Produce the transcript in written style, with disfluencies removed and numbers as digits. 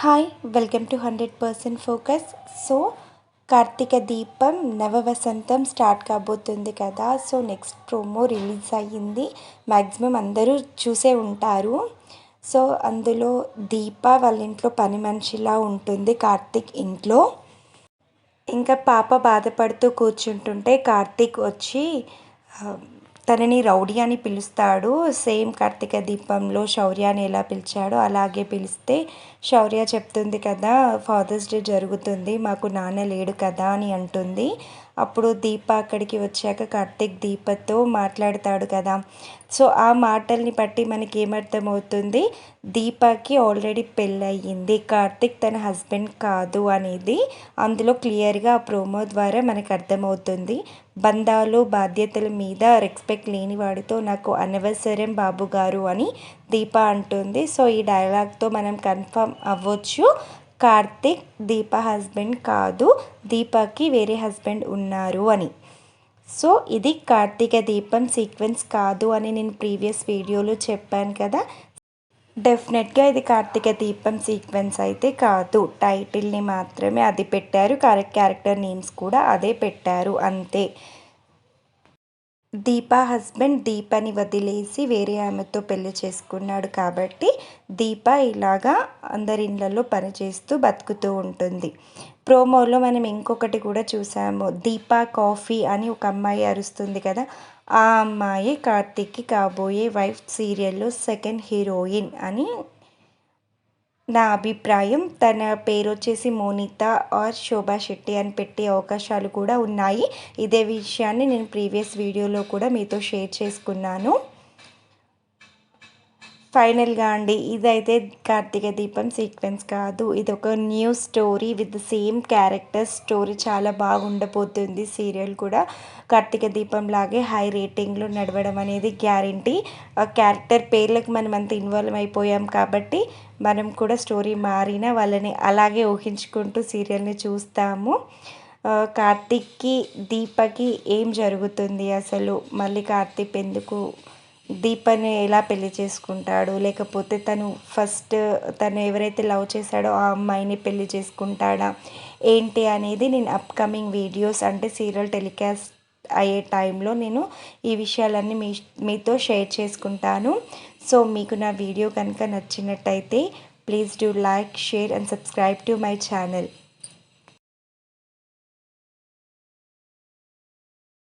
Hi welcome to 100% focus. So Karthika Deepam Navavasantham start కాబోతుంది కదా. So next promo release అయ్యింది. Maximum అందరూ చూసే ఉంటారు. సో అందులో దీప వాళ్ళ ఇంట్లో పని మనిషిలా ఉంటుంది కార్తీక్ ఇంట్లో. ఇంకా పాప బాధపడుతూ కూర్చుంటుంటే కార్తీక్ వచ్చి తనని రౌడీ అని పిలుస్తాడు. సేమ్ కార్తీక దీపంలో శౌర్యాని ఎలా పిలిచాడో అలాగే పిలిస్తే శౌర్య చెప్తుంది కదా, ఫాదర్స్ డే జరుగుతుంది, మాకు నాన్న లేడు కదా అని అంటుంది. అప్పుడు దీప అక్కడికి వచ్చాక కార్తీక్ దీపతో మాట్లాడతాడు కదా. సో ఆ మాటల్ని బట్టి మనకి ఏమర్థమవుతుంది, దీపకి ఆల్రెడీ పెళ్ళయింది, కార్తీక్ తన హస్బెండ్ కాదు అనేది అందులో క్లియర్గా ఆ ప్రోమో ద్వారా మనకు అర్థమవుతుంది. బంధాలు బాధ్యతల మీద రెస్పెక్ట్ లేని వాడితో నాకు అనవసరం బాబు గారు అని దీప అంటుంది. సో ఈ డైలాగ్తో మనం కన్ఫర్మ్ అవ్వచ్చు, కార్తీక్ దీప హస్బెండ్ కాదు, దీపకి వేరే హస్బెండ్ ఉన్నారు అని. సో ఇది కార్తీక దీపం సీక్వెన్స్ కాదు అని నేను ప్రీవియస్ వీడియోలో చెప్పాను కదా. డెఫినెట్గా ఇది కార్తీక దీపం సీక్వెన్స్ అయితే కాదు. టైటిల్ని మాత్రమే అది పెట్టారు, క్యారెక్టర్ నేమ్స్ కూడా అదే పెట్టారు అంతే. దీప హస్బెండ్ దీపని వదిలేసి వేరే ఆమెతో పెళ్లి చేసుకున్నాడు కాబట్టి దీప ఇలాగా అందరి ఇళ్ళల్లో పనిచేస్తూ బతుకుతూ ఉంటుంది. ప్రోమోలో మనం ఇంకొకటి కూడా చూసాము, దీప కాఫీ అని ఒక అమ్మాయి అరుస్తుంది కదా, ఆ అమ్మాయి కార్తీక్కి కాబోయే వైఫ్ సీరియల్లో సెకండ్ హీరోయిన్ అని నా అభిప్రాయం. తన పేరు వచ్చేసి మోనిత ఆర్ శోభా శెట్టి అని పెట్టే అవకాశాలు కూడా ఉన్నాయి. ఇదే విషయాన్ని నేను ప్రీవియస్ వీడియోలో కూడా మీతో షేర్ చేసుకున్నాను. ఫైనల్గా అండి, ఇదైతే కార్తీక దీపం సీక్వెన్స్ కాదు, ఇది ఒక new story with same character story. చాలా బాగుండబోతుంది సీరియల్ కూడా. కార్తీక దీపం లాగే హై రేటింగ్లో నడవడం అనేది గ్యారంటీ. ఆ క్యారెక్టర్ పేర్లకు మనం అంత ఇన్వాల్వ్ అయిపోయాం కాబట్టి మనం కూడా స్టోరీ మారినా వాళ్ళని అలాగే ఊహించుకుంటూ సీరియల్ని చూస్తాము. కార్తీక్కి దీపకి ఏం జరుగుతుంది అసలు, మళ్ళీ కార్తీక్ ఎందుకు దీపని ఎలా పెళ్లి చేసుకుంటాడు, లేకపోతే తను ఎవరైతే లవ్ చేశాడో ఆ అమ్మాయిని పెళ్లి చేసుకుంటాడా ఏంటి అనేది నేను అప్కమింగ్ వీడియోస్ అంటే సీరియల్ టెలికాస్ట్ అయ్యే టైంలో నేను ఈ విషయాలన్నీ మీతో షేర్ చేసుకుంటాను. సో మీకు నా వీడియో కనుక నచ్చినట్టయితే please do like, share and subscribe to my channel.